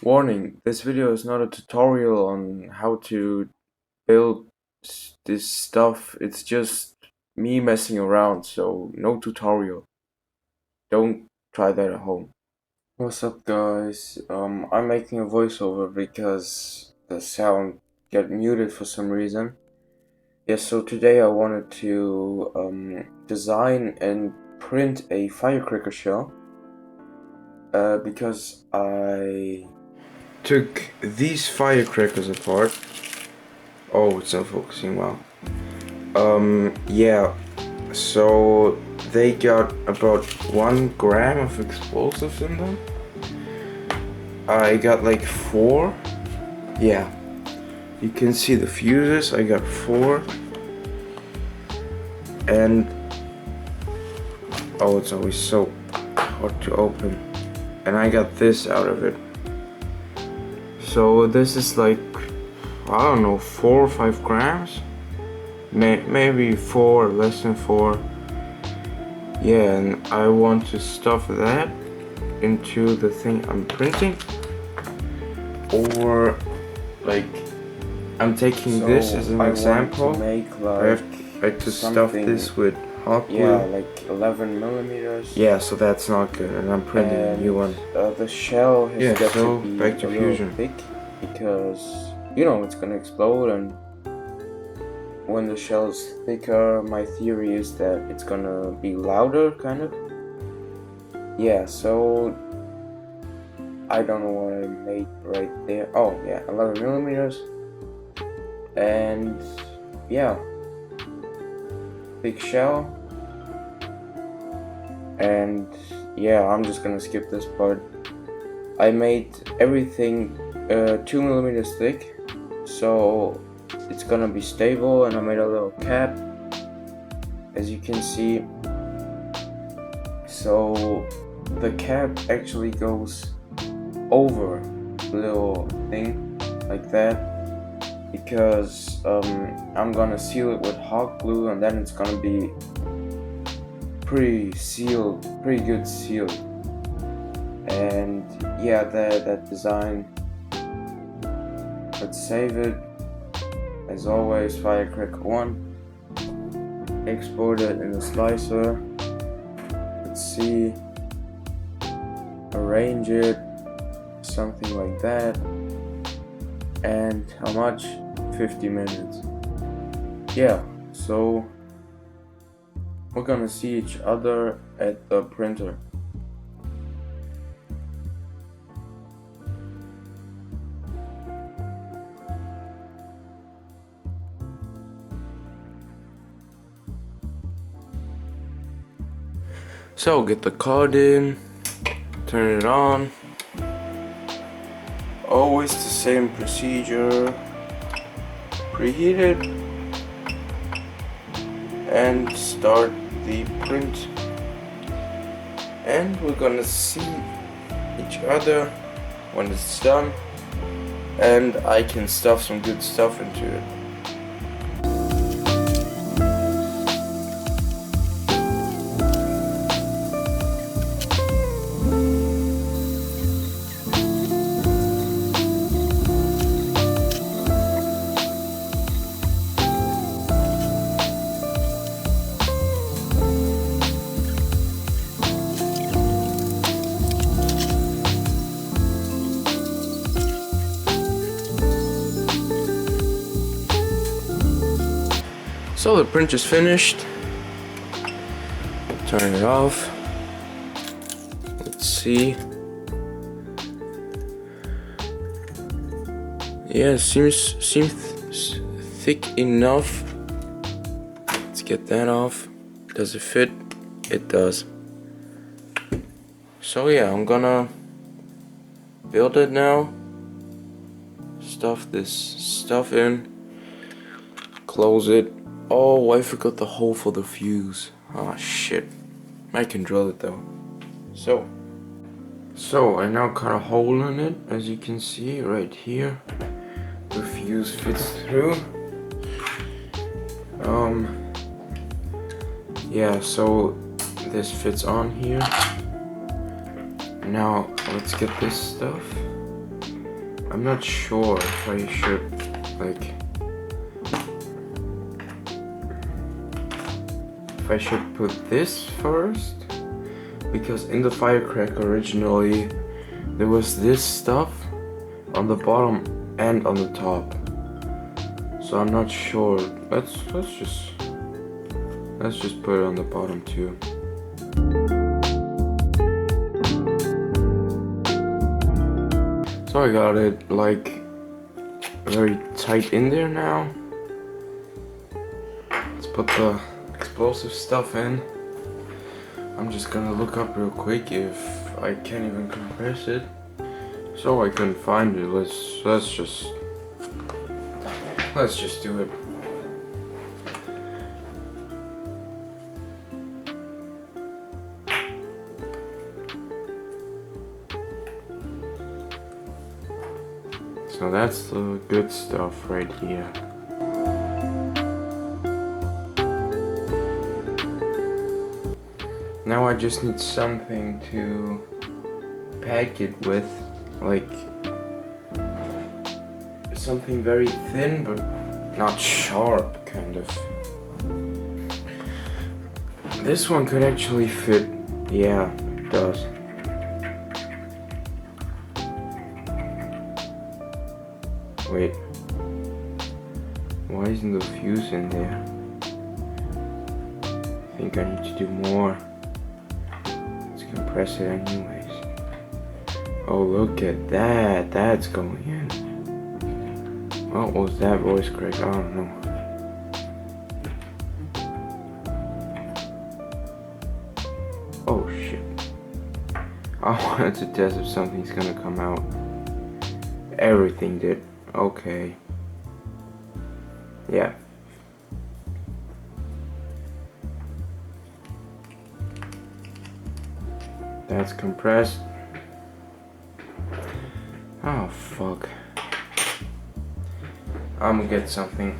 Warning, this video is not a tutorial on how to build this stuff. It's just me messing around, so no tutorial. Don't try that at home. What's up, guys? I'm making a voiceover because the sound got muted for some reason. Yeah, so today I wanted to design and print a firecracker shell because I took these firecrackers apart. Oh, it's not focusing well. Yeah, so they got about 1 gram of explosives in them. I got like 4. Yeah, you can see the fuses. I got 4. And oh, it's always so hard to open. And I got this out of it. So this is like, I don't know, 4 or 5 grams? Maybe 4, less than 4. Yeah, and I want to stuff that into the thing I'm printing. Or, like, I'm taking this as an example. I have to stuff this with hot glue. Yeah, like 11 millimeters. Yeah, so that's not good, and I'm printing a new one. The shell has got to be back to fusion. Thick because it's gonna explode, and when the shell is thicker, my theory is that it's gonna be louder, kind of. Yeah, so I don't know what I made right there. Oh yeah, 11 millimeters. And yeah, big shell. And yeah, I'm just gonna skip this part. I made everything 2 millimeters thick, so it's gonna be stable. And I made a little cap, as you can see. So the cap actually goes over the little thing like that, because I'm gonna seal it with hot glue, and then it's gonna be pretty good sealed. And yeah, that design, let's save it. As always, Firecracker 1. Export it in the slicer. Let's see. Arrange it. Something like that. And how much? 50 minutes. Yeah, so we're gonna see each other at the printer. So get the card in, turn it on. Always the same procedure. Preheat it and start the print. And we're gonna see each other when it's done, and I can stuff some good stuff into it. So the print is finished. Turn it off. Let's see. Yeah, seems thick enough. Let's get that off. Does it fit? It does. So yeah, I'm gonna build it now. Stuff this stuff in. Close it. Oh, I forgot the hole for the fuse. Oh shit. I can drill it though. So I now cut a hole in it, as you can see right here. The fuse fits through. Yeah, so this fits on here. Now let's get this stuff. I'm not sure if I should, like, if I should put this first, because in the Firecracker originally there was this stuff on the bottom and on the top, so I'm not sure. Let's just put it on the bottom too. So I got it like very tight in there now. Let's put the explosive stuff in. I'm just gonna look up real quick if I can even compress it. So I couldn't find it. Let's just do it. So that's the good stuff right here. Now I just need something to pack it with, like something very thin but not sharp, kind of. This one could actually fit. Yeah, it does. Wait, why isn't the fuse in there? I think I need to do more. Let's compress it anyways. Oh, look at that, that's going in. What was that voice crack? I don't know. Oh shit. I wanted to test if something's gonna come out. Everything did. Okay. Yeah. That's compressed. Oh fuck. I'm gonna get something.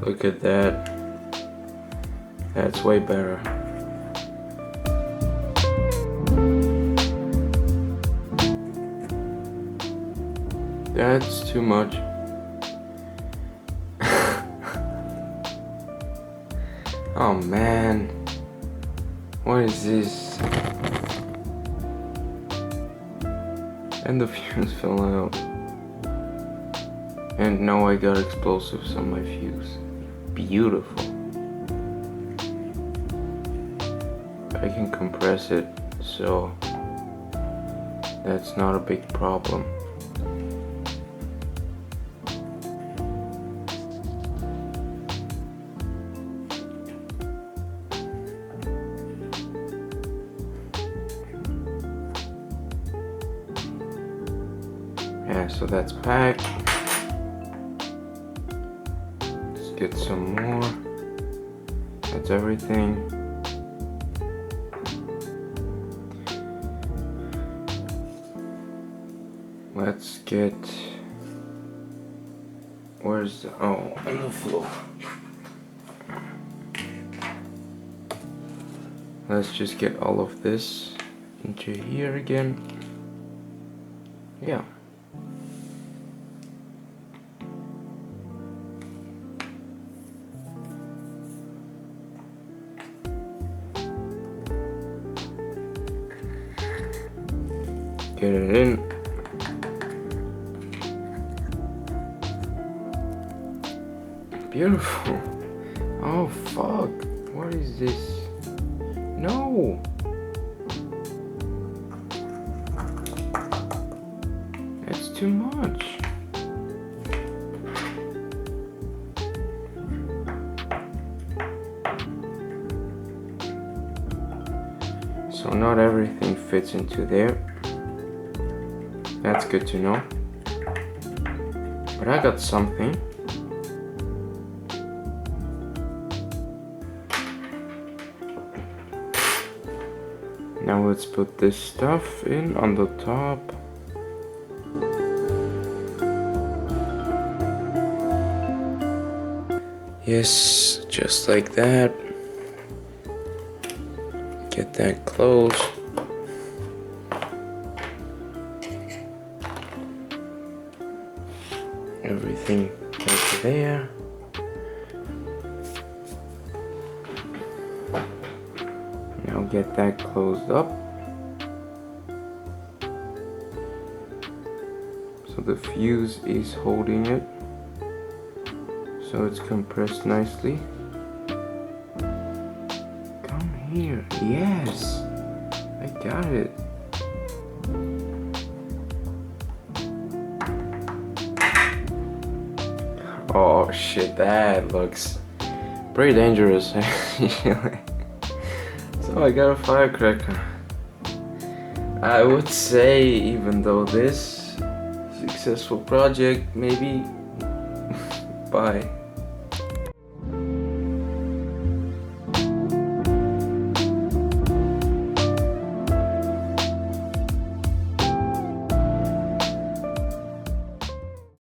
Look at that. That's way better. That's too much. Oh man. What is this? And the fuse fell out. And now I got explosives on my fuse. Beautiful. I can compress it, so that's not a big problem. Yeah, so that's packed. Let's get some more. That's everything. Let's get, where's the, oh, on the floor. Let's just get all of this into here again. Yeah. Get it in. Beautiful. Oh fuck. What is this? No. That's too much. So not everything fits into there. That's good to know. But I got something. Now let's put this stuff in on the top. Yes, just like that. Get that closed. everything back there. Now get that closed up. So the fuse is holding it. So it's compressed nicely. Come here. Yes! I got it. Oh shit, that looks pretty dangerous actually. So I got a firecracker. I would say, even though this successful project, maybe bye.